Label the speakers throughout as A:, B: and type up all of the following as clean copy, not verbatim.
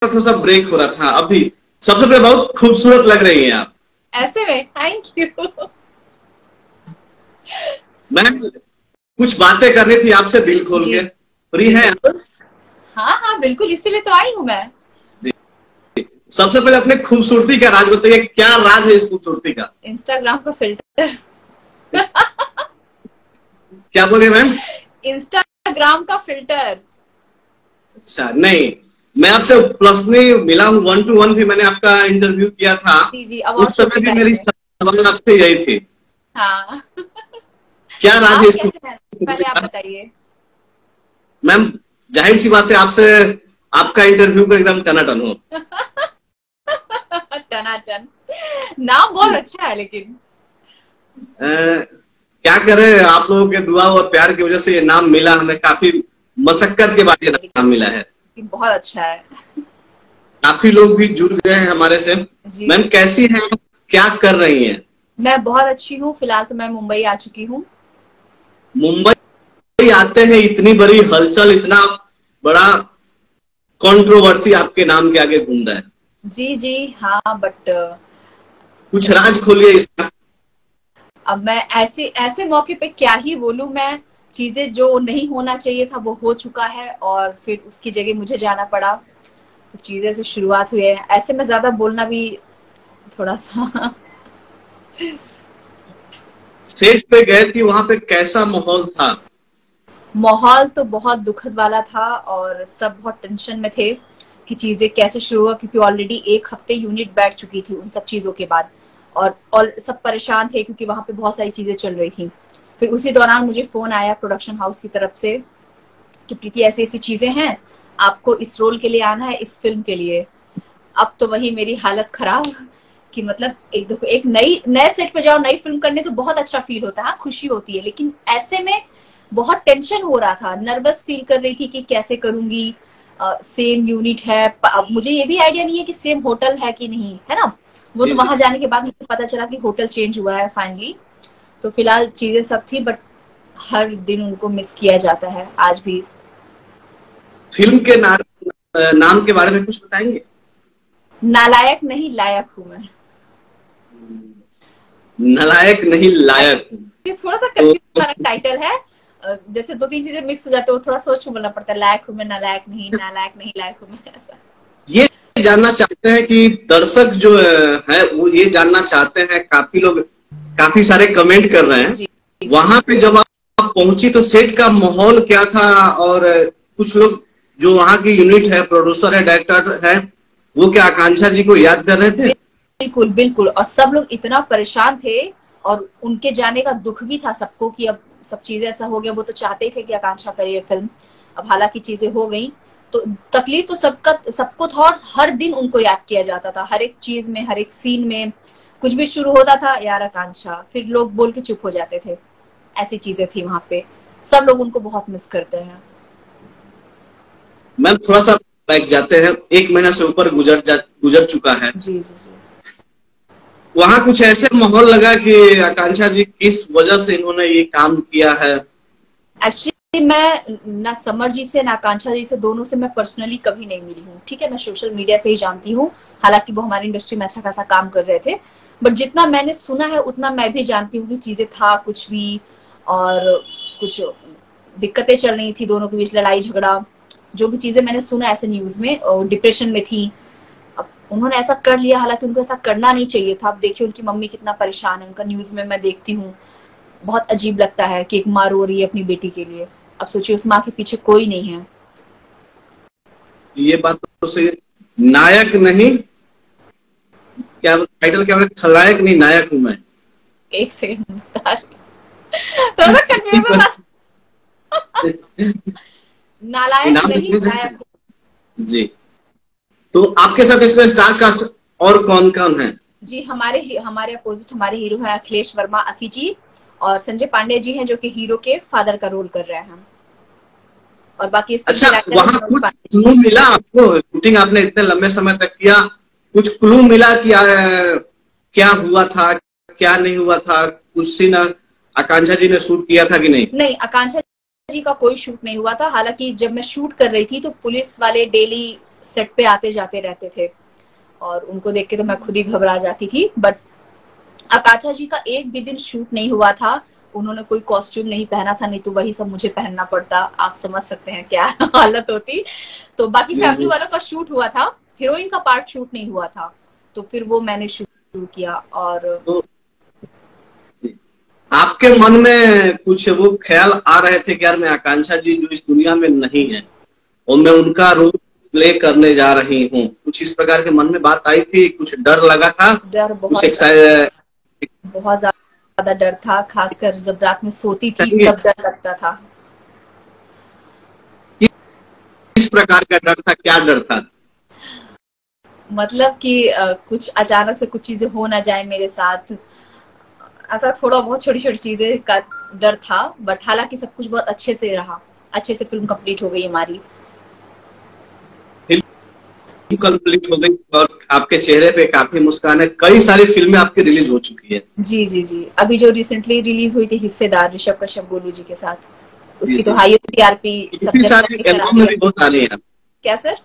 A: थोड़ा सा ब्रेक हो रहा था अभी। सबसे पहले बहुत खूबसूरत लग रही हैं आप।
B: ऐसे में थैंक यू।
A: मैम कुछ बातें करनी थी आपसे दिल खोल
B: जी
A: के, फ्री
B: जी
A: है?
B: बिल्कुल। हाँ हाँ बिल्कुल, इसीलिए तो आई हूँ मैं।
A: जी। सबसे पहले अपने खूबसूरती का राज बताइए, क्या राज है इस खूबसूरती का?
B: इंस्टाग्राम का फिल्टर।
A: क्या बोले मैम?
B: इंस्टाग्राम का फिल्टर।
A: अच्छा नहीं, मैं आपसे पर्सनली मिला हूँ, 1 to 1 भी मैंने आपका इंटरव्यू किया था।
B: जी जी,
A: उस
B: अवार्ड शो के
A: समय भी
B: टाइम
A: मेरी
B: में।
A: सवाल आपसे यही थी,
B: हाँ।
A: क्या राज है
B: आप
A: इस
B: कैसे हैं,
A: खूबसूरती
B: पहले आप
A: का?
B: बताइए।
A: मैम जाहिर सी बात है, आपसे आपका इंटरव्यू कर एकदम टनाटन हो।
B: टनाटन, नाम बहुत
A: जी।
B: अच्छा है लेकिन।
A: क्या करें, आप लोगों के दुआ और प्यार की वजह से ये नाम मिला हमें, काफी मशक्कत के बाद ये नाम मिला है।
B: लेकिन बहुत अच्छा है।
A: काफी लोग भी जुड़ गए हैं हमारे से।
B: जी
A: मैम कैसी हैं, क्या कर रही हैं?
B: मैं बहुत अच्छी हूँ, फिलहाल तो मैं मुंबई आ चुकी हूँ।
A: मुंबई आते हैं, इतनी बड़ी हलचल, इतना बड़ा कंट्रोवर्सी आपके नाम के आगे घूम रहा है।
B: जी जी हाँ, बट
A: कुछ राज खोलिए इसका।
B: अब मैं ऐसे ऐसे मौके पे क्या ही बोलूं मैं। चीजें जो नहीं होना चाहिए था वो हो चुका है, और फिर उसकी जगह मुझे जाना पड़ा। तो चीजें से शुरुआत हुई है, ऐसे में ज्यादा बोलना भी थोड़ा सा।
A: सेट पे गए थी, वहां पे कैसा माहौल था?
B: माहौल तो बहुत दुखद वाला था, और सब बहुत टेंशन में थे कि चीजें कैसे शुरू हुआ, क्योंकि ऑलरेडी 1 हफ्ते यूनिट बैठ चुकी थी उन सब चीजों के बाद। और सब परेशान थे क्योंकि वहां पे बहुत सारी चीजें चल रही थी। फिर उसी दौरान मुझे फोन आया प्रोडक्शन हाउस की तरफ से कि प्रीति ऐसी ऐसी चीजें हैं, आपको इस रोल के लिए आना है, इस फिल्म के लिए। अब तो वही मेरी हालत खराब कि मतलब एक देखो, एक नए सेट पे जाओ, नई फिल्म करने तो बहुत अच्छा फील होता है, खुशी होती है, लेकिन ऐसे में बहुत टेंशन हो रहा था, नर्वस फील कर रही थी कि कैसे करूंगी। सेम यूनिट है, अब मुझे ये भी आइडिया नहीं है कि सेम होटल है कि नहीं, है ना। वो
A: जी
B: तो
A: जी।
B: वहां जाने के बाद मुझे पता चला कि होटल चेंज हुआ है फाइनली। तो फिलहाल चीजें सब थी, बट हर दिन उनको मिस किया जाता है आज भी।
A: फिल्म के नाम के बारे में कुछ बताएंगे?
B: नालायक नहीं लायक हूं मैं।
A: नलायक नहीं लायक।
B: ये थोड़ा सा
A: तो
B: कंफ्यूज वाला टाइटल है। जैसे 2-3 चीजें मिक्स हो जाते हो, थोड़ा सोच के बोलना पड़ता है, लायक हूं मैं, नालायक नहीं, नालायक नहीं लायक हूं मैं, ऐसा।
A: ये जानना चाहते हैं कि दर्शक जो है वो ये जानना चाहते हैं, काफी लोग काफी सारे कमेंट कर रहे हैं,
B: जी
A: वहां पे जब आप पहुंची तो सेट का माहौल क्या था? और कुछ लोग जो वहां की यूनिट है, प्रोड्यूसर है, डायरेक्टर है, वो क्या आकांक्षा जी को याद कर रहे थे?
B: बिल्कुल बिल्कुल, और सब लोग इतना परेशान थे, और उनके जाने का दुख भी था सबको कि अब सब चीजें ऐसा हो गया। वो तो चाहते ही थे कि आकांक्षा करे ये फिल्म, अब हालांकि चीजें हो गई। तो तकलीफ तो सबको था, और हर दिन उनको याद किया जाता था, हर एक चीज में, हर एक सीन में। कुछ भी शुरू होता था, यार आकांक्षा, फिर लोग बोल के चुप हो जाते थे। ऐसी चीजें थी वहां पे। सब लोग उनको बहुत मिस करते हैं।
A: मैम थोड़ा सा बैक जाते हैं, 1 महीना से ऊपर गुजर चुका है।
B: जी जी जी।
A: वहां कुछ ऐसे माहौल लगा कि आकांक्षा जी किस वजह से इन्होंने ये काम किया है?
B: एक्चुअली मैं ना समर जी से ना आकांक्षा जी से, दोनों से मैं पर्सनली कभी नहीं मिली हूँ, ठीक है। मैं सोशल मीडिया से ही जानती हूँ, हालांकि वो हमारी इंडस्ट्री में अच्छा खासा काम कर रहे थे। बट जितना मैंने सुना है उतना मैं भी जानती हूँ कि चीजें था कुछ भी, और कुछ दिक्कतें चल रही थी दोनों के बीच, लड़ाई झगड़ा। जो भी चीजें मैंने सुना ऐसे न्यूज में, और डिप्रेशन में थी। अब उन्होंने ऐसा कर लिया, हालांकि उनको ऐसा करना नहीं चाहिए था। अब देखिए उनकी मम्मी कितना परेशान है, उनका न्यूज में मैं देखती हूँ। बहुत अजीब लगता है कि एक माँ रो रही है अपनी बेटी के लिए। अब सोचिए उस माँ के पीछे कोई नहीं है।
A: ये बात तो सही है। नायक नहीं, क्या टाइटल क्या है? खलनायक नहीं नायक हूं मैं।
B: एक सेकंड बता रही, थोड़ा कंफ्यूजन था। नालायक
A: नाम
B: नहीं
A: देखने से।
B: लायक।
A: जी। तो आपके साथ इसमें स्टार कास्ट और कौन कौन है?
B: जी हमारे अपोजिट हमारे हीरो हैं अखिलेश वर्मा अखी जी, और संजय पांडे जी हैं जो कि हीरो के फादर का रोल कर रहे हैं। और बाकी इस फिल्म
A: अच्छा,
B: के राइटर हैं
A: वहां
B: मनोज
A: कुछ
B: पांडे जी।
A: क्लू मिला आपको? शूटिंग आपने इतने लंबे समय तक किया, कुछ क्लू मिला कि क्या हुआ था, क्या नहीं हुआ था? कुछ सीन आकांक्षा जी ने शूट किया था कि नहीं?
B: नहीं, आकांक्षा जी का कोई शूट नहीं हुआ था। हालांकि जब मैं शूट कर रही थी तो पुलिस वाले डेली सेट पे आते जाते रहते थे और उनको देख के तो मैं खुद ही घबरा जाती थी। बट आकांक्षा जी का एक भी दिन शूट नहीं हुआ था, उन्होंने कोई कॉस्ट्यूम नहीं पहना था, नहीं तो वही सब मुझे पहनना पड़ता। आप समझ सकते हैं क्या हालत होती। तो बाकी फैमिली वालों का शूट हुआ था, हीरोइन का पार्ट शूट नहीं हुआ था, तो फिर वो मैंने शुरू किया। और
A: तो आपके मन में कुछ वो ख्याल आ रहे थे कि यार मैं आकांक्षा जी जो इस दुनिया में नहीं है और मैं उनका रोल प्ले करने जा रही हूँ, कुछ इस प्रकार के मन में बात आई थी? कुछ डर लगा था?
B: डर बहुत ज्यादा डर था, खासकर जब रात में सोती थी तब डर लगता था।
A: किस प्रकार का डर था, क्या डर था?
B: मतलब कि कुछ अचानक से कुछ चीजें हो ना जाए मेरे साथ, ऐसा थोड़ा बहुत छोटी छोटी चीजें का डर था। बट हालांकि सब कुछ बहुत अच्छे से रहा, अच्छे से फिल्म कंप्लीट हो गई हमारी।
A: फिल्म कंप्लीट हो गई और आपके चेहरे पे काफी मुस्कान है। कई सारी फिल्में आपकी रिलीज हो चुकी है।
B: जी जी जी, अभी जो रिसेंटली रिलीज हुई थी हिस्सेदार ऋषभ कश्यप गोलू जी के साथ, उसकी तो हाईएस्ट टीआरपी
A: काफी सारे एल्बम में भी बहुत आ रही है।
B: क्या सर?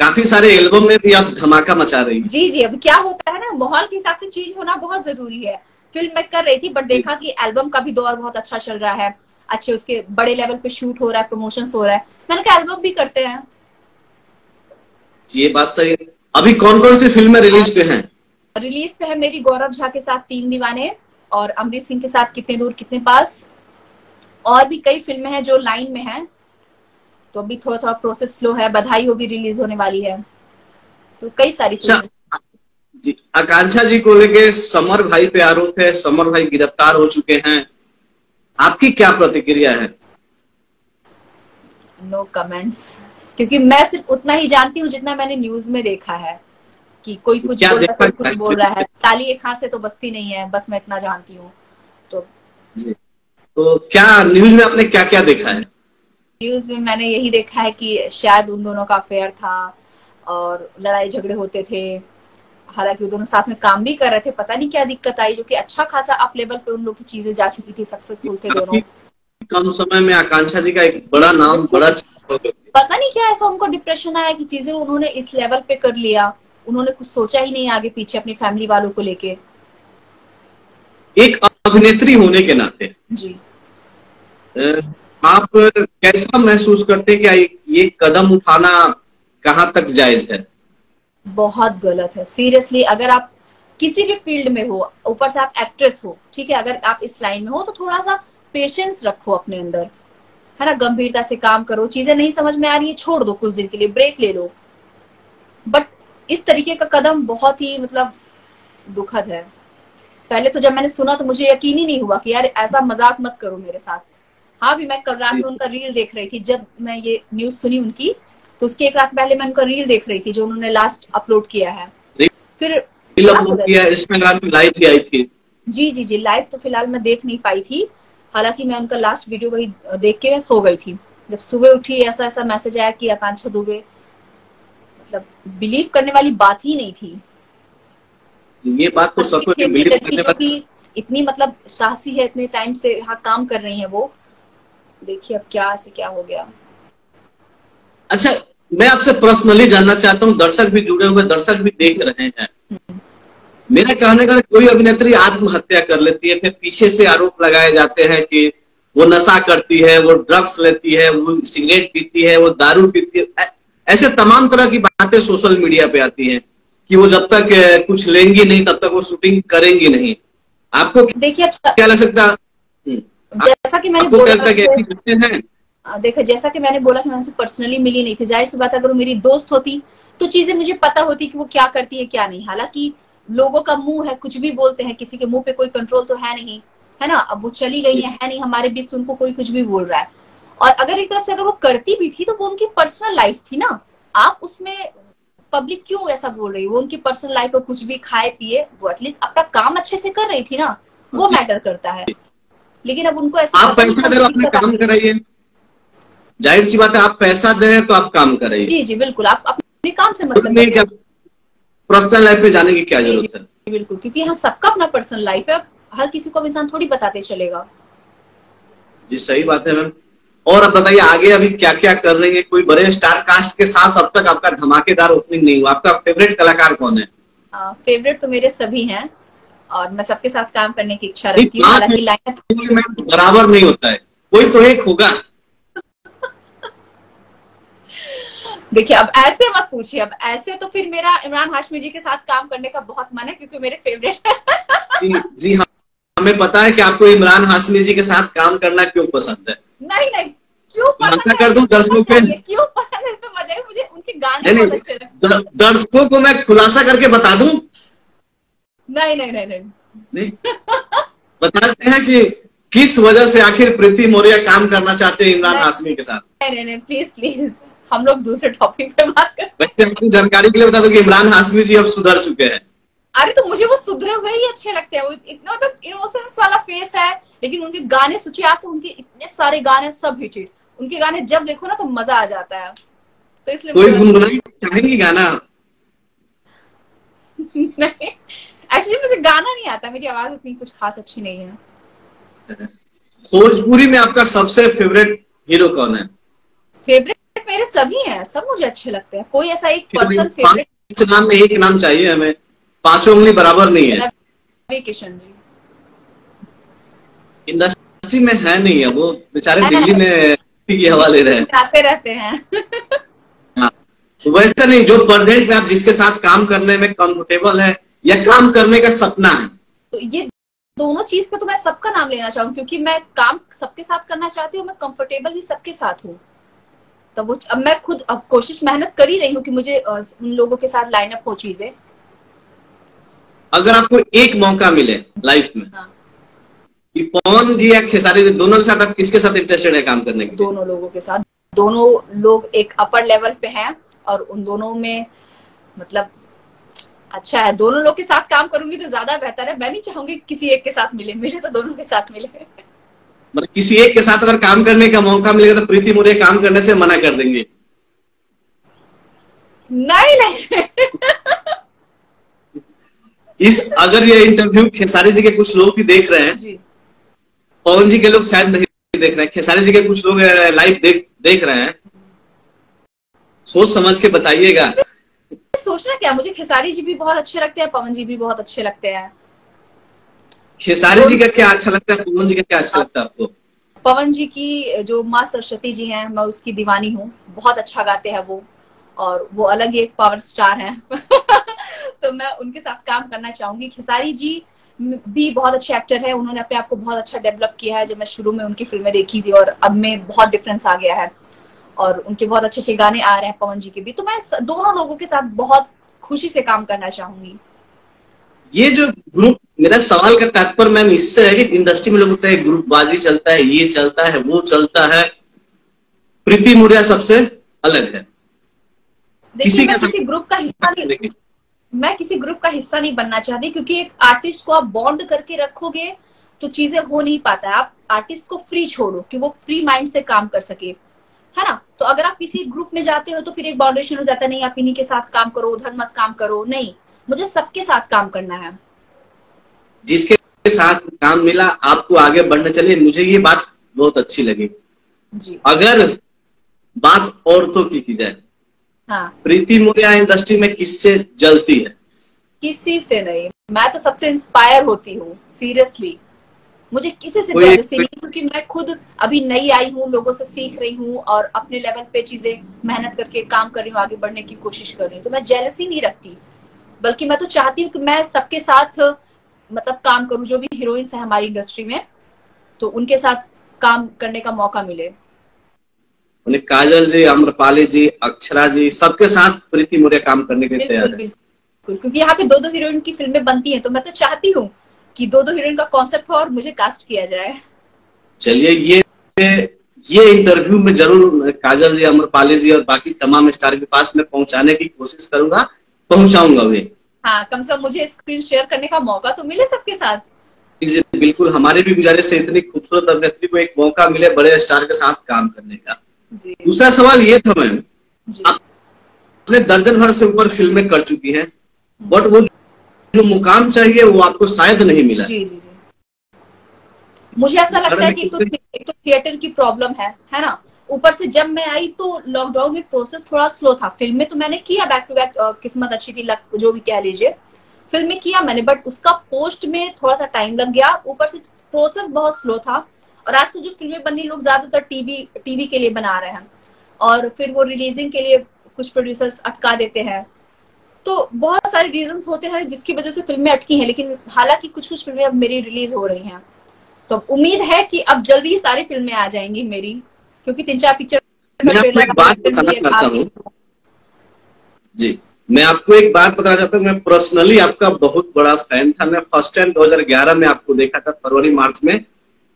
A: काफी सारे एल्बम में भी आप धमाका मचा रही हैं।
B: जी जी, अब क्या होता है ना, माहौल के हिसाब से चीज होना बहुत जरूरी है। फिल्म मैं कर रही थी बट देखा कि एल्बम का भी दौर बहुत अच्छा चल रहा है, अच्छे उसके बड़े लेवल पे शूट हो रहा है, प्रमोशंस हो रहा है, मैंने कहा एल्बम भी करते हैं।
A: ये बात सही है। अभी कौन कौन सी फिल्में रिलीज पे हैं?
B: रिलीज पे है मेरी गौरव झा के साथ 3 दीवाने और अमरीश सिंह के साथ कितने दूर कितने पास, और भी कई फिल्में हैं जो लाइन में हैं। तो अभी थोड़ा थोड़ा प्रोसेस स्लो है, बधाई हो भी रिलीज होने वाली है, तो कई सारी फिल्में।
A: आकांक्षा जी को लेके समर भाई पे आरोप है, समर भाई गिरफ्तार हो चुके हैं, आपकी क्या प्रतिक्रिया है?
B: नो कमेंट्स, क्योंकि मैं सिर्फ उतना ही जानती हूँ जितना मैंने न्यूज में देखा है कि कोई कुछ बोल रहा है, कोई कुछ बोल रहा है। ताली एक हाथ से तो बसती नहीं है, बस मैं इतना जानती हूँ।
A: तो क्या न्यूज में आपने क्या क्या देखा है?
B: न्यूज में मैंने यही देखा है कि शायद उन दोनों का अफेयर था और लड़ाई झगड़े होते थे। हालांकि वो दोनों साथ में काम भी कर रहे थे, पता नहीं क्या दिक्कत आई, जो कि अच्छा खासा अप लेवल पे उन लोग की चीजें जा चुकी थी, सक्सेसफुल थे दोनों।
A: कम समय में आकांक्षा जी का एक बड़ा नाम, बड़ा
B: पता नहीं क्या ऐसा उनको डिप्रेशन आया कि चीजें उन्होंने इस लेवल पे कर लिया, उन्होंने कुछ सोचा ही नहीं आगे पीछे अपनी फैमिली वालों को लेके।
A: एक अभिनेत्री होने के नाते
B: जी
A: आप कैसा महसूस करते कि ये कदम उठाना कहाँ तक जायज है?
B: बहुत गलत है सीरियसली। अगर आप किसी भी फील्ड में हो, ऊपर से आप एक्ट्रेस हो, ठीक है, अगर आप इस लाइन में हो तो थोड़ा सा पेशेंस रखो अपने अंदर, है ना, गंभीरता से काम करो। चीजें नहीं समझ में आ रही है, छोड़ दो, कुछ दिन के लिए ब्रेक ले लो। बट इस तरीके का कदम बहुत ही मतलब दुखद है। पहले तो जब मैंने सुना तो मुझे यकीन ही नहीं हुआ कि यार ऐसा मजाक मत करो मेरे साथ। हाँ भी मैं कल रात में उनका रील देख रही थी, जब मैं ये न्यूज सुनी उनकी तो उसकी एक रात पहले मैं उनका रील देख रही थी जो उन्होंने लास्ट अपलोड किया है। फिर
A: इंस्टाग्राम पे लाइव भी आई थी।
B: जी जी जी, लाइव तो फिलहाल मैं देख नहीं पाई थी, हालांकि मैं उनका लास्ट वीडियो वही देख के मैं सो गई थी। जब सुबह उठी ऐसा ऐसा मैसेज आया कि आकांक्षा दुबे, मतलब बिलीव करने वाली बात ही नहीं थी।
A: ये बात तो सबको बिलीव करने वाली,
B: इतनी मतलब साहसी है, इतने टाइम से यहाँ काम कर रही है वो, देखिए अब क्या से क्या हो गया।
A: अच्छा, मैं आपसे पर्सनली जानना चाहता हूँ, दर्शक भी जुड़े हुए, दर्शक भी देख रहे हैं। मेरा कहने का कोई अभिनेत्री आत्महत्या कर लेती है, फिर पीछे से आरोप लगाए जाते हैं कि वो नशा करती है, वो ड्रग्स लेती है, वो सिगरेट पीती है, वो दारू पीती है, ऐसे तमाम तरह की बातें सोशल मीडिया पे आती हैं कि वो जब तक कुछ लेंगी नहीं तब तक वो शूटिंग करेंगी नहीं। आपको
B: देखिए
A: क्या लग सकता है?
B: जैसा कि मैंने देखो, जैसा कि मैंने बोला कि मैं उनसे पर्सनली मिली नहीं थी, जाहिर सी बात अगर वो मेरी दोस्त होती तो चीजें मुझे पता होती कि वो क्या करती है क्या नहीं। हालांकि लोगों का मुंह है, कुछ भी बोलते हैं, किसी के मुंह पे कोई कंट्रोल तो है नहीं, है ना। अब वो चली गई है नहीं हमारे बीच, तो उनको कोई कुछ भी बोल रहा है। और अगर एक तरफ से अगर वो करती भी थी तो वो उनकी पर्सनल लाइफ थी ना, आप उसमें पब्लिक क्यों ऐसा बोल रही है? वो उनकी पर्सनल लाइफ, वो कुछ भी खाए पिए, वो एटलीस्ट अपना काम अच्छे से कर रही थी ना, वो मैटर करता है। लेकिन अब उनको ऐसा,
A: आप पैसा दे रहे हो, अपने काम कर रही है, जाहिर सी बात है, आप पैसा दे रहे हैं तो आप काम कर रही है।
B: जी जी बिल्कुल, आप अपने काम से मतलब
A: पर्सनल लाइफ में जाने की क्या जरूरत है?
B: बिल्कुल, क्योंकि यहाँ सबका अपना पर्सनल लाइफ है, हर किसी को इंसान थोड़ी बताते चलेगा।
A: जी सही बात है मैम। और अब बताइए आगे अभी क्या क्या कर रही है? कोई बड़े स्टार कास्ट के साथ अब तक आपका धमाकेदार ओपनिंग नहीं हुआ। आपका फेवरेट कलाकार कौन है?
B: फेवरेट तो मेरे सभी हैं और मैं सबके साथ काम करने की इच्छा रखती हूँ। हालांकि लाइनअप
A: बराबर नहीं होता है, कोई तो एक होगा।
B: देखिए अब ऐसे मत पूछिए, अब ऐसे तो फिर मेरा इमरान हाशमी जी के साथ काम करने का बहुत मन है क्योंकि मेरे फेवरेट है।
A: जी हाँ, हमें पता है कि आपको इमरान हाशमी जी के साथ काम करना क्यों पसंद है।
B: नहीं नहीं, क्यों पसंद है?
A: कर दूं दर्शकों को,
B: क्यों पसंद है इसमें मजा है, मुझे उनके गाने बहुत अच्छे लगते हैं।
A: दर्शकों को मैं खुलासा करके बता दूं?
B: नहीं नहीं नहीं नहीं, नहीं।
A: बताते हैं कि किस वजह से आखिर प्रीति मौर्य काम करना चाहते हैं इमरान हाशमी के साथ।
B: नहीं नहीं प्लीज प्लीज, हम लोग दूसरे टॉपिक पे बात करते हैं।
A: वैसे आपको जानकारी के लिए बता दूं कि इमरान हाशमी जी अब सुधर चुके हैं।
B: अरे तो मुझे वो सुधरे हुए ही अच्छे लगते हैं। वो इतना मतलब इनोसेंस वाला फेस है, लेकिन उनके गाने सोचिए आप, तो उनके इतने सारे गाने सब हिटेड। उनके गाने जब देखो ना तो मजा आ जाता है, तो इसलिए
A: कोई गुनगुनाई चाहेंगी गाना?
B: नहीं एक्चुअली मुझे गाना नहीं आता, मेरी आवाज उतनी कुछ खास अच्छी नहीं है।
A: भोजपुरी में आपका सबसे फेवरेट हीरो कौन है?
B: फेवरेट मेरे सभी हैं, सब मुझे अच्छे लगते हैं। कोई ऐसा एक पर्सन फेवरेट?
A: 5 नाम में एक नाम चाहिए हमें, 5 उंगली बराबर नहीं है।
B: रवि किशन जी
A: इंडस्ट्री में है नहीं है, वो बेचारे दिल्ली में की हवा ले रहे हैं,
B: आते रहते हैं।
A: हाँ, तो वैसा नहीं, जो प्रेजेंट में आप जिसके साथ काम करने में कंफर्टेबल है या काम करने का सपना है।
B: तो ये दोनों चीज पे तो मैं सबका नाम लेना चाहूँ, क्योंकि मैं काम सबके साथ करना चाहती हूँ, मैं कंफर्टेबल भी सबके साथ हूँ। तो वो अब मैं खुद अब कोशिश मेहनत कर ही रही हूँ कि मुझे उन लोगों के साथ लाइनअप हो चीजें।
A: अगर आपको एक मौका मिले लाइफ में,
B: हाँ।
A: कि पवन जी या खेसारी जी दोनों के साथ आप किसके साथ इंटरेस्टेड है काम करने के?
B: दोनों लोगों के साथ। दोनों लोग एक अपर लेवल पे हैं और उन दोनों में मतलब अच्छा है, दोनों लोग के साथ काम करूंगी तो ज्यादा बेहतर है। मैं नहीं चाहूंगी किसी एक के साथ मिले तो दोनों के साथ मिले।
A: मतलब किसी एक के साथ अगर काम करने का मौका मिलेगा तो प्रीति मौर्य काम करने से मना कर देंगे?
B: नहीं नहीं
A: अगर ये इंटरव्यू खेसारी जी के कुछ लोग भी देख रहे हैं जी। पवन जी के लोग शायद नहीं देख रहे हैं, खेसारी जी के कुछ लोग लाइव देख रहे हैं, सोच समझ के बताइएगा।
B: सोचना क्या, मुझे खेसारी जी भी बहुत अच्छे लगते हैं, पवन जी भी बहुत अच्छे लगते हैं।
A: खेसारी जी का क्या अच्छा लगता है, पवन जी का क्या अच्छा लगता है आपको?
B: पवन जी की जो माँ सरस्वती जी हैं, मैं उसकी दीवानी हूँ, बहुत अच्छा गाते हैं वो, और वो अलग ही एक पावर स्टार हैं। तो मैं उनके साथ काम करना चाहूंगी। खेसारी जी भी बहुत अच्छे एक्टर है, उन्होंने अपने आप को बहुत अच्छा डेवलप किया है। जब मैं शुरू में उनकी फिल्में देखी थी और अब में बहुत डिफरेंस आ गया है, और उनके बहुत अच्छे अच्छे गाने आ रहे हैं पवन जी के भी। तो मैं दोनों लोगों के साथ बहुत खुशी से काम करना चाहूंगी।
A: ये जो ग्रुप, मेरा सवाल का तात्पर्य मैम इससे है कि इंडस्ट्री में लोग होता है ग्रुपबाजी चलता है, ये चलता है, वो चलता है, प्रीति मौर्य सबसे अलग है।
B: देखिए मैं किसी ग्रुप का हिस्सा नहीं, मैं किसी ग्रुप का हिस्सा नहीं बनना चाहती, क्योंकि एक आर्टिस्ट को आप बॉन्ड करके रखोगे तो चीजें हो नहीं पाता है। आप आर्टिस्ट को फ्री छोड़ो कि वो फ्री माइंड से काम कर सके, है ना। तो अगर आप किसी ग्रुप में जाते हो तो फिर एक बाउंडेशन हो जाता है, नहीं आप इन्हीं के साथ काम करो, उधर मत काम करो। नहीं, मुझे सबके साथ काम करना है।
A: जिसके साथ काम मिला आपको आगे बढ़ने चलिए। मुझे ये बात बहुत अच्छी लगी जी। अगर बात औरतों की जाए, हाँ, प्रीति मौर्य इंडस्ट्री में किससे जलती है? किसी से नहीं, मैं तो सबसे इंस्पायर होती हूँ, सीरियसली। मुझे किसी से जेलसी नहीं, क्योंकि मैं खुद अभी नई आई हूँ, लोगों से सीख रही हूँ और अपने लेवल पे चीजें मेहनत करके काम कर रही हूँ, आगे बढ़ने की कोशिश कर रही हूँ। तो मैं जेलसी नहीं रखती, बल्कि मैं तो चाहती हूँ कि मैं सबके साथ मतलब काम करूँ। जो भी हीरोइंस है हमारी इंडस्ट्री में, तो उनके साथ काम करने का मौका मिले। काजल जी, आम्रपाली जी, अक्षरा जी, सबके साथ प्रीति मौर्य काम करने के लिए तैयार है। बिल्कुल, क्योंकि यहाँ पे 2-2 हीरोइन की फिल्में बनती हैं, तो मैं तो चाहती हूँ कि 2-2 हीरोइन का कॉन्सेप्ट हो और मुझे कास्ट किया जाए। चलिए ये इंटरव्यू में जरूर काजल जी, आम्रपाली जी और बाकी तमाम स्टार के पास में पहुंचाने की कोशिश करूंगा, पहुंचाऊंगा भी। हाँ, कम से कम मुझे स्क्रीन शेयर करने का मौका तो मिले सबके साथ। बिल्कुल, हमारी भी गुजारिश है, इतनी खूबसूरत अभिनेत्री को एक मौका मिले बड़े स्टार के साथ काम करने का। दूसरा सवाल ये था मैम, आपने दर्जन भर से ऊपर फिल्में कर चुकी हैं, बट वो जो मुकाम चाहिए वो आपको शायद नहीं मिला। जी जी जी,
B: मुझे ऐसा
A: इस बारे
B: लगता है
A: में
B: कि
A: कितने
B: एक तो थिएटर की प्रॉब्लम है ना। ऊपर से जब मैं आई तो लॉकडाउन में प्रोसेस थोड़ा स्लो था। फिल्में तो मैंने किया बैक टू बैक, किस्मत अच्छी थी, लक जो भी कह लीजिए, फिल्में किया मैंने, बट उसका पोस्ट में थोड़ा सा टाइम लग गया। ऊपर से प्रोसेस बहुत स्लो था। और आजकल जो फिल्में बन रही, लोग ज्यादातर टीवी के लिए बना रहे हैं, और फिर वो रिलीजिंग के लिए कुछ प्रोड्यूसर्स अटका देते हैं। तो बहुत सारे रीजंस होते हैं जिसकी वजह से फिल्में अटकी हैं, लेकिन हालांकि कुछ कुछ फिल्में अब मेरी रिलीज हो रही हैं, तो उम्मीद है कि अब जल्दी ही सारी फिल्में आ जाएंगी मेरी, क्योंकि 3-4 पिक्चर
A: मैं आपको एक बात बताना चाहता हूँ जी, मैं आपको एक बात बताना चाहता हूँ। मैं पर्सनली आपका बहुत बड़ा फैन था। मैं फर्स्ट टाइम 2011 में आपको देखा था, फरवरी मार्च में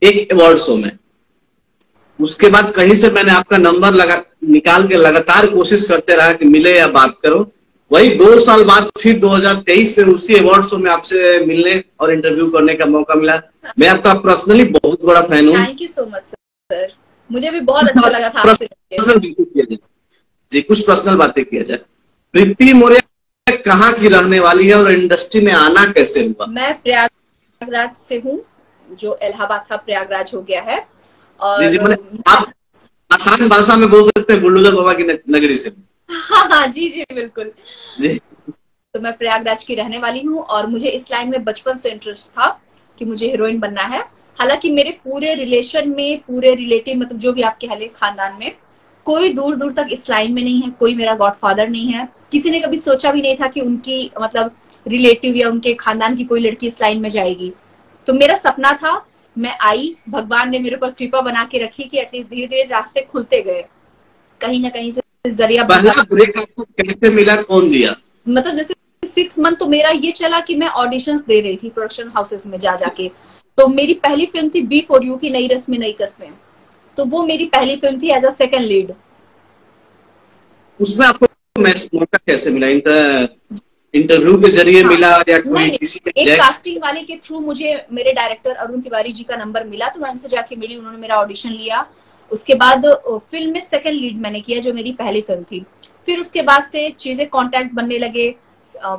A: एक अवार्ड शो में। उसके बाद कहीं से मैंने आपका नंबर निकाल के लगातार कोशिश करते रहा कि मिले या बात करो। वही 2 साल बाद फिर 2023 में उसी अवार्ड शो में आपसे मिलने और इंटरव्यू करने का मौका मिला। मैं आपका पर्सनली बहुत बड़ा फैन हूँ।
B: Thank you so much sir, मुझे भी बहुत अच्छा लगा था आपसे।
A: जी, कुछ पर्सनल बातें किया जाए। प्रीति मौर्य कहाँ की रहने वाली है और इंडस्ट्री में आना कैसे हुआ?
B: मैं प्रयागराज से हूँ, जो इलाहाबाद था प्रयागराज हो गया है। और
A: जी, आप आसान भाषा में बोल सकते हैं, बुलडोजर बाबा की नगरी से।
B: हाँ जी बिल्कुल
A: जी।
B: तो मैं प्रयागराज की रहने वाली हूँ, और मुझे इस लाइन में बचपन से इंटरेस्ट था कि मुझे हीरोइन बनना है। हालांकि मेरे पूरे रिलेशन में, पूरे रिलेटिव, मतलब जो भी आप कह ले, खानदान में कोई दूर दूर तक इस लाइन में नहीं है, कोई मेरा गॉडफादर नहीं है। किसी ने कभी सोचा भी नहीं था कि उनकी मतलब रिलेटिव या उनके खानदान की कोई लड़की इस लाइन में जाएगी। तो मेरा सपना था, मैं आई, भगवान ने मेरे ऊपर कृपा बना के रखी कि एटलीस्ट धीरे धीरे रास्ते खुलते गए, कहीं ना कहीं से जरिया।
A: पहला ब्रेक आपको कैसे मिला, कौन दिया?
B: मतलब जैसे 6 मंथ तो मेरा ये चला कि मैं ऑडिशंस दे रही थी प्रोडक्शन हाउसेस में जा जाके। तो मेरी पहली फिल्म थी बी फॉर यू की, नई रस्में नई कस्में। तो वो मेरी पहली फिल्म थी एज अ सेकंड लीड।
A: उसमें आपको मौका कैसे मिला? इंटरव्यू के जरिए मिला या कोई किसी के
B: एक कास्टिंग वाले के थ्रू मुझे मेरे डायरेक्टर अरुण तिवारी जी का नंबर मिला, तो मैं उनसे जाके मिली, उन्होंने मेरा ऑडिशन लिया। उसके बाद फिल्म में सेकंड लीड मैंने किया, जो मेरी पहली फिल्म थी। फिर उसके बाद से चीजें कांटेक्ट बनने लगे,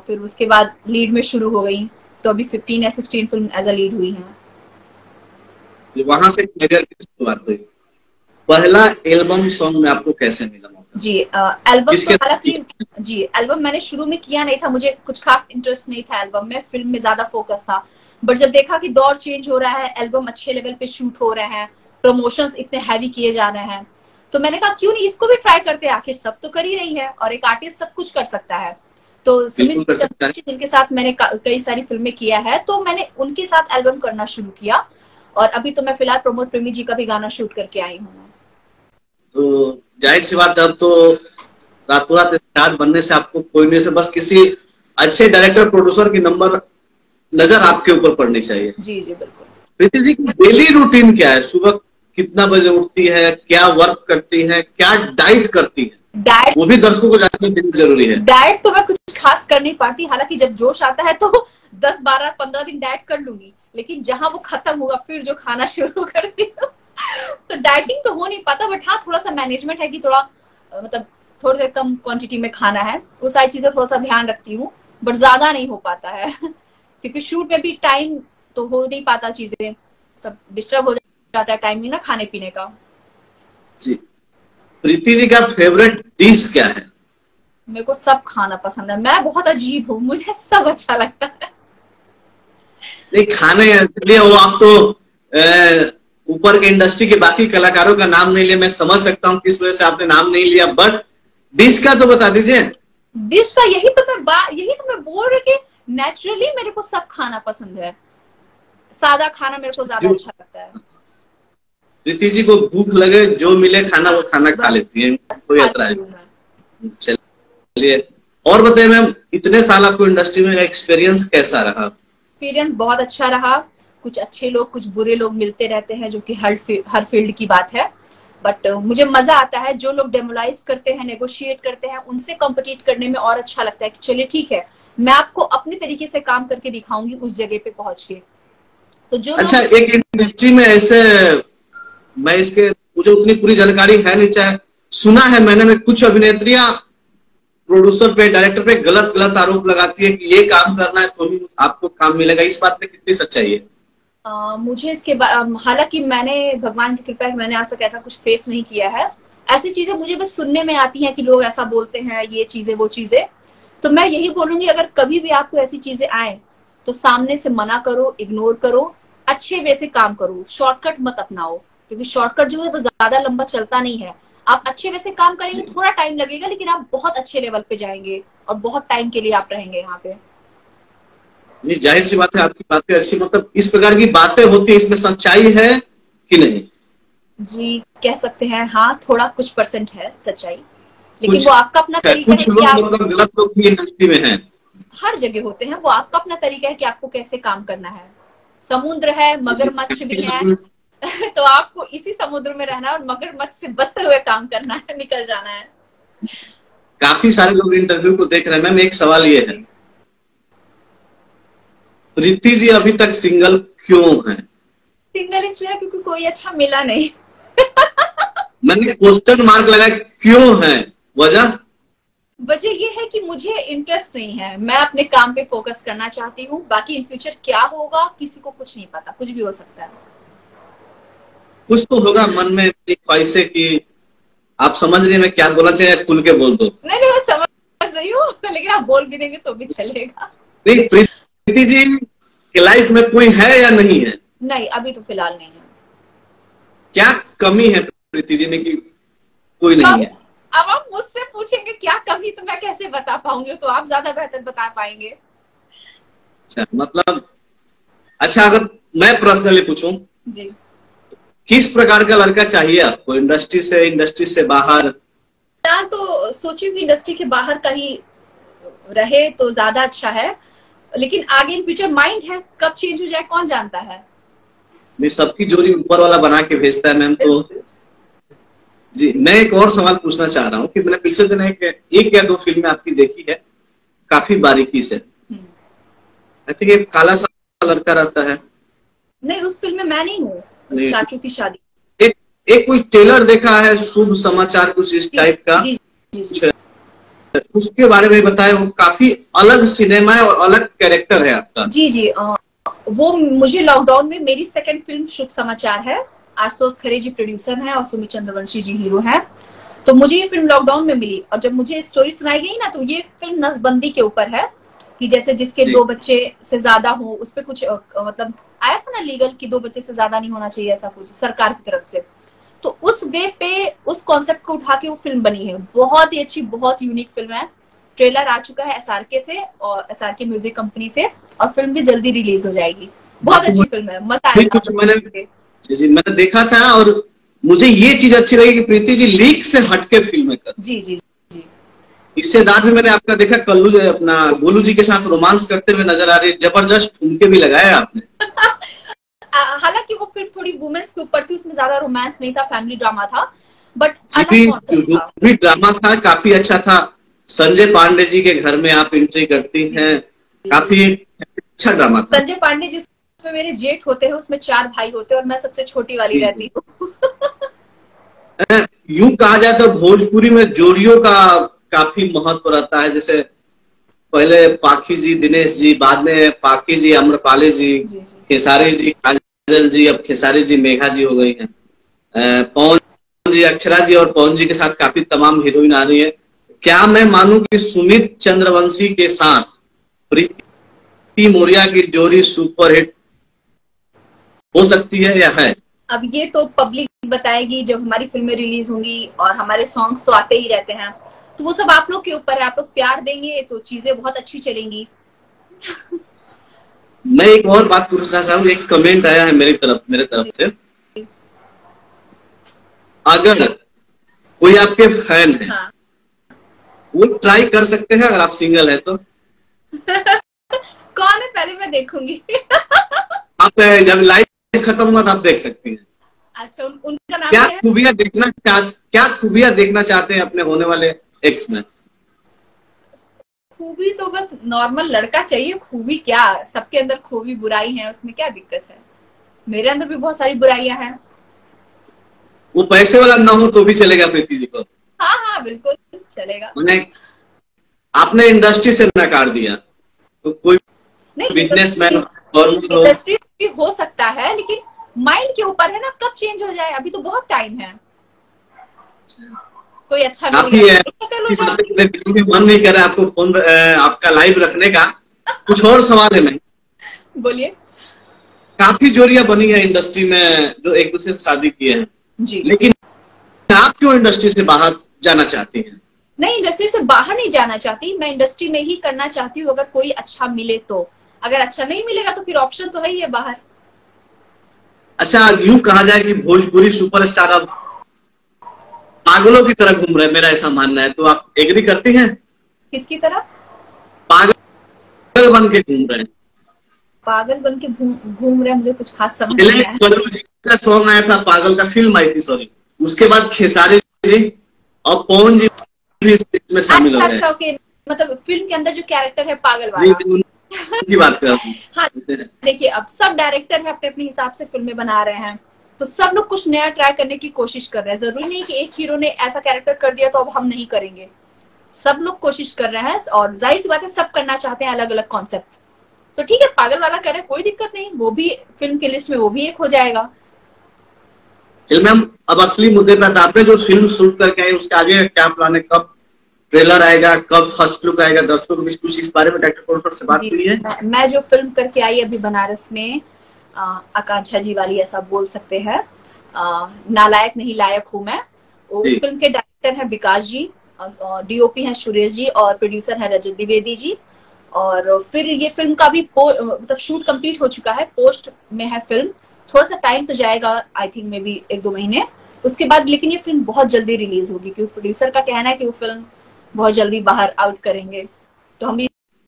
B: फिर उसके बाद लीड में शुरू हो गई। तो अभी 15 या 16 फिल्म एज अ लीड हुई हैं।
A: वहां से करियर की शुरुआत हुई। पहला एल्बम सॉन्ग में आपको कैसे मिला मौका?
B: जी, एल्बम तो हालांकि जी एल्बम मैंने शुरू में किया नहीं था, मुझे कुछ खास इंटरेस्ट नहीं था एल्बम में, फिल्म में ज्यादा फोकस था। बट जब देखा कि दौर चेंज हो रहा है, एल्बम अच्छे लेवल पे शूट हो रहे हैं, प्रमोशंस इतने हैवी किए जा रहे हैं, तो मैंने कहा क्यों नहीं इसको भी ट्राई करते, आखिर सब तो कर ही रही है और एक आर्टिस्ट सब कुछ कर सकता है। तो सुमित जिनके साथ मैंने कई सारी फिल्में किया है, तो मैंने उनके साथ एल्बम करना शुरू किया। और अभी तो मैं फिलहाल प्रमोद प्रेमी जी का भी गाना शूट करके आई हूँ।
A: तो जाहिर सी बात है, अब तो रातों रात स्टार बनने से आपको कोई नहीं से, बस किसी अच्छे डायरेक्टर प्रोड्यूसर की नजर आपके ऊपर पड़नी चाहिए।
B: जी बिल्कुल।
A: प्रीति जी की डेली रूटीन क्या है? सुबह कितना बजे उठती है, क्या वर्क करती है, क्या डाइट करती है?
B: डाइट
A: वो भी दर्शकों को जानना जरूरी है।
B: डाइट तो मैं कुछ खास कर नहीं पाती, हालांकि जब जोश आता है तो 10, 12, 15 दिन डाइट कर लूंगी, लेकिन जहां वो खत्म होगा फिर जो खाना शुरू करती हूँ तो डाइटिंग तो हो नहीं पाता। बट हाँ, थोड़ा सा मैनेजमेंट है कि थोड़ा मतलब थोड़े कम क्वांटिटी में खाना है, वो सारी चीजें थोड़ा सा ध्यान रखती हूँ, बट ज्यादा नहीं हो पाता है क्योंकि शूट में भी टाइम तो हो नहीं पाता, चीजें सब डिस्टर्ब हो जाता है टाइम ना खाने पीने का।
A: जी, प्रीति जी का फेवरेट डिश क्या है?
B: मेरे को सब खाना पसंद है, मैं बहुत अजीब हूँ, मुझे सब अच्छा लगता है।
A: नहीं, खाने के लिए वो आप तो ऊपर के इंडस्ट्री के बाकी कलाकारों का नाम नहीं लिया, मैं समझ सकता हूँ किस वजह से आपने नाम नहीं लिया, बट डिश का तो बता दीजिए।
B: डिश का यही तो मैं बोल रही कि नेचुरली मेरे को सब खाना पसंद है, सादा खाना मेरे को ज्यादा अच्छा लगता है।
A: प्रीति जी को भूख लगे जो मिले खाना वो खाना खा लेती है, कोई ऐतराज नहीं। चलिए और बताइए मैम, इतने साल आपको इंडस्ट्री में एक्सपीरियंस कैसा रहा?
B: एक्सपीरियंस बहुत अच्छा रहा। कुछ अच्छे लोग, कुछ बुरे लोग मिलते रहते हैं, जो कि हर फील्ड की बात है। बट मुझे मजा आता है, जो लोग डेमोलाइज करते हैं, नेगोशिएट करते हैं, उनसे कॉम्पिटिट करने में और अच्छा लगता है कि चलिए ठीक है, मैं आपको अपने तरीके से काम करके दिखाऊंगी उस जगह पे पहुंच के। तो जो
A: अच्छा, एक इंडस्ट्री में ऐसे, मैं इसके मुझे उतनी पूरी जानकारी है नहीं, चाहे सुना है मैंने, में कुछ अभिनेत्रियां प्रोड्यूसर पे, डायरेक्टर पे गलत आरोप लगाती है कि ये काम करना है तो ही आपको काम मिलेगा, इस बात में कितनी सच्चाई है?
B: मुझे इसके बाद हालांकि मैंने भगवान की कृपा है मैंने आज तक ऐसा कुछ फेस नहीं किया है। ऐसी चीजें मुझे बस सुनने में आती हैं कि लोग ऐसा बोलते हैं, ये चीजें वो चीजें। तो मैं यही बोलूंगी अगर कभी भी आपको ऐसी चीजें आए तो सामने से मना करो, इग्नोर करो, अच्छे वे से काम करो, शॉर्टकट मत अपनाओ, क्योंकि शॉर्टकट जो है वो ज्यादा लंबा चलता नहीं है। आप अच्छे वे से काम करेंगे, थोड़ा टाइम लगेगा, लेकिन आप बहुत अच्छे लेवल पे जाएंगे और बहुत टाइम के लिए आप रहेंगे यहाँ पे।
A: नहीं, जाहिर सी बात है, आपकी बातें अच्छी, मतलब इस प्रकार की बातें होती है, इसमें सच्चाई है कि नहीं?
B: जी कह सकते हैं, हाँ थोड़ा कुछ % है सच्चाई, लेकिन वो आपका अपना तरीका है
A: कुछ
B: कि
A: लोग
B: आप,
A: मतलब गलत लोग भी इंडस्ट्री में हैं।
B: हर जगह होते हैं, वो आपका अपना तरीका है कि आपको कैसे काम करना है। समुद्र है, मगरमच्छ भी है तो आपको इसी समुद्र में रहना है और मगरमच्छ से बचते हुए काम करना है, निकल जाना है।
A: काफी सारे लोग इंटरव्यू को देख रहे हैं। मैम एक सवाल ये है, प्रीति जी अभी तक सिंगल क्यों हैं?
B: सिंगल इसलिए क्योंकि कोई अच्छा मिला नहीं
A: मैंने क्वेश्चन मार्क लगाया, क्यों है? वजह
B: ये है कि मुझे इंटरेस्ट नहीं है, मैं अपने काम पे फोकस करना चाहती हूँ। बाकी इन फ्यूचर क्या होगा किसी को कुछ नहीं पता, कुछ भी हो सकता है।
A: कुछ तो होगा मन में ख्वाहिशें कि आप समझ रही हैं मैं क्या बोलना चाहिए, खुल के बोल दो।
B: नहीं मैं समझ रही हूँ लेकिन आप बोल भी देंगे तो भी चलेगा।
A: नहीं, प्रीति जी की लाइफ में कोई है या नहीं है?
B: नहीं अभी तो फिलहाल नहीं है।
A: क्या कमी है प्रीति जी में कि कोई नहीं है?
B: अब आप मुझसे पूछेंगे क्या कमी, तो मैं कैसे बता पाऊंगी, तो आप ज्यादा बेहतर बता पाएंगे।
A: अच्छा, मतलब अच्छा, अगर मैं पर्सनली पूछूं
B: जी,
A: किस प्रकार का लड़का चाहिए आपको, इंडस्ट्री से बाहर?
B: मैं तो सोची हुई इंडस्ट्री के बाहर का ही रहे तो ज्यादा अच्छा है, लेकिन आगे इन फ्यूचर माइंड है, कब चेंज हो जाए कौन जानता है।
A: नहीं, सबकी जोड़ी ऊपर वाला बना के भेजता है मैम। तो जी, मैं एक और सवाल पूछना चाह रहा हूँ कि मैंने पिछले दिन एक या दो फिल्में आपकी देखी है काफी बारीकी से। आई थिंक एक काला सा लड़का रहता है।
B: नहीं उस फिल्म में मैं नहीं हूँ, चाचू की शादी।
A: एक कोई ट्रेलर देखा है, शुभ समाचार कुछ इस टाइप का।
B: जी, जी,
A: जी। उसके बारे में बताएं, वो काफी अलग सिनेमा है और अलग कैरेक्टर है आपका।
B: जी वो मुझे लॉकडाउन में मेरी सेकंड फिल्म शुभ समाचार है। आशुतोष खरे जी प्रोड्यूसर हैं और सुमित चंद्रवंशी जी हीरो हैं। तो मुझे ये फिल्म लॉकडाउन में मिली और जब मुझे स्टोरी सुनाई गई ना, तो ये फिल्म नसबंदी के ऊपर है कि जैसे जिसके 2 बच्चे से ज्यादा हो, उस पर कुछ मतलब आया था ना लीगल कि 2 बच्चे से ज्यादा नहीं होना चाहिए, ऐसा कुछ सरकार की तरफ से। तो उस वे पे उस कॉन्सेप्ट को उठा के वो फिल्म बनी है। बहुत ही अच्छी, बहुत यूनिक फिल्म है। ट्रेलर आ चुका है SRK से और SRK म्यूजिक कंपनी से, और फिल्म भी जल्दी रिलीज हो जाएगी। बहुत अच्छी फिल्म है, मजा आएगा।
A: जी, मैंने देखा था और मुझे ये चीज अच्छी लगी कि प्रीति जी लीक से हटके फिल्में कर।
B: जी।
A: इससे बाद में मैंने आपका देखा कल्लू अपना गोलू जी के साथ रोमांस करते हुए नजर आ रही है, जबरदस्त ठुमके भी लगाए आपने।
B: हालांकि वो फिल्म थोड़ी वुमेन्स के ऊपर थी, उसमें ज्यादा रोमांस नहीं था, फैमिली ड्रामा था, बट
A: भी ड्रामा था, काफी अच्छा था। संजय पांडे जी के घर में आप एंट्री करती हैं, काफी अच्छा ड्रामा था।
B: संजय पांडे जी उसमें मेरे जेठ होते हैं, उसमें 4 भाई होते हैं और मैं सबसे छोटी वाली रहती हूँ।
A: यूं कहा जाए तो भोजपुरी में जोड़ियों का काफी महत्व रहता है। जैसे पहले पाखी जी, दिनेश जी, बाद में पाखी जी, अम्रपाली जी, खेसारी जी, काजल जी, अब खेसारी जी मेघा जी हो गई हैं। पवन जी, अक्षरा जी और पवन जी के साथ काफी तमाम हीरोइन आ रही है। क्या मैं मानूं कि सुमित चंद्रवंशी के साथ प्रीति मोरिया की जोड़ी सुपरहिट हो सकती है या है?
B: अब ये तो पब्लिक बताएगी जब हमारी फिल्में रिलीज होंगी, और हमारे सॉन्ग्स तो आते ही रहते हैं, तो वो सब आप लोग के ऊपर है। आप लोग प्यार देंगे तो चीजें बहुत अच्छी चलेंगी।
A: मैं एक और बात पूछना चाहूँ, एक कमेंट आया है मेरे तरफ से। अगर कोई आपके फैन है, हाँ, वो ट्राई कर सकते हैं अगर आप सिंगल है तो।
B: कौन है पहले मैं देखूंगी।
A: आप जब लाइव खत्म हुआ तो आप देख सकती हैं।
B: अच्छा, उनका नाम
A: क्या खूबियां देखना चाहते हैं अपने होने वाले एक्स में?
B: खूबी तो बस नॉर्मल लड़का चाहिए, खूबी क्या, सबके अंदर खूबी बुराई है, उसमें क्या दिक्कत है। मेरे अंदर भी बहुत सारी बुराइयां हैं।
A: वो पैसे वाला ना हो तो भी चलेगा प्रीति जी को?
B: हाँ बिल्कुल चलेगा।
A: आपने इंडस्ट्री से नकार दिया तो कोई बिजनेसमैन फॉर्मल हो।
B: इंडस्ट्री भी हो सकता है, लेकिन माइंड के ऊपर है ना, कब चेंज हो जाए, अभी तो बहुत टाइम है। कोई अच्छा मिल
A: काफी
B: गया
A: है,
B: तो कर लो जाओ।
A: बीच में मन नहीं कर रहा आपको फोन आपका लाइव रखने का। कुछ और सवाल है? मैं
B: बोलिए।
A: काफी जोड़ियां बनी है इंडस्ट्री में जो एक दूसरे से शादी किए हैं,
B: जी।
A: लेकिन आप क्यों इंडस्ट्री से बाहर जाना चाहती हैं?
B: नहीं, इंडस्ट्री से बाहर नहीं जाना चाहती, मैं इंडस्ट्री में ही करना चाहती हूँ, अगर कोई अच्छा मिले तो। अगर अच्छा नहीं मिलेगा तो फिर ऑप्शन तो है ही है बाहर।
A: अच्छा, यूं कहा जाए कि भोजपुरी सुपरस्टार अब पागलों की तरह घूम रहे हैं, मेरा ऐसा मानना है, तो आप एग्री करती हैं?
B: किसकी तरह?
A: पागल बन के घूम रहे हैं।
B: पागल बन के घूम रहे हैं, मुझे कुछ खास समझ
A: पहले
B: नहीं आया।
A: मधु जी का सॉन्ग आया था, पागल का फिल्म आई थी, सॉरी, उसके बाद खेसारी जी और पवन जी भी इसमें शामिल हो
B: अच्छा
A: गए।
B: अच्छा, ओके, मतलब फिल्म के अंदर जो कैरेक्टर है पागल
A: जी,
B: वाला।
A: उनकी बात कर रहा हूँ।
B: हाँ, देखिए अब सब डायरेक्टर है अपने अपने हिसाब से फिल्में बना रहे हैं, तो सब लोग कुछ नया ट्राई करने की कोशिश कर रहे हैं। जरूरी नहीं कि एक हीरो ने ऐसा कैरेक्टर कर दिया तो अब हम नहीं करेंगे। सब लोग कोशिश कर रहे हैं, और जाहिर सी बात है सब करना चाहते हैं अलग अलग कॉन्सेप्ट। तो ठीक है, पागल वाला करे, कोई दिक्कत नहीं, वो भी फिल्म की लिस्ट में वो भी एक हो जाएगा।
A: चलिए मैम, अब असली मुद्दे पे आते हैं। आपने जो फिल्म शूट करके आई उसके आगे क्या प्लान है? कब ट्रेलर आएगा, कब फर्स्ट लुक आएगा? दर्शकों को कुछ इस बारे में डायरेक्टर कौन से बात हुई है?
B: मैं जो फिल्म करके आई अभी बनारस में, आकांक्षा जी वाली, ऐसा बोल सकते हैं, नालायक नहीं लायक हूं मैं। उस फिल्म के डायरेक्टर है विकास जी, डीओपी है सुरेश जी, और प्रोड्यूसर है रजत द्विवेदी जी। और फिर ये फिल्म का भी मतलब शूट कंप्लीट हो चुका है, पोस्ट में है फिल्म। थोड़ा सा टाइम तो जाएगा, आई थिंक मे बी 1-2 महीने उसके बाद, लेकिन ये फिल्म बहुत जल्दी रिलीज होगी, क्योंकि प्रोड्यूसर का कहना है कि वो फिल्म बहुत जल्दी बाहर आउट करेंगे। तो हम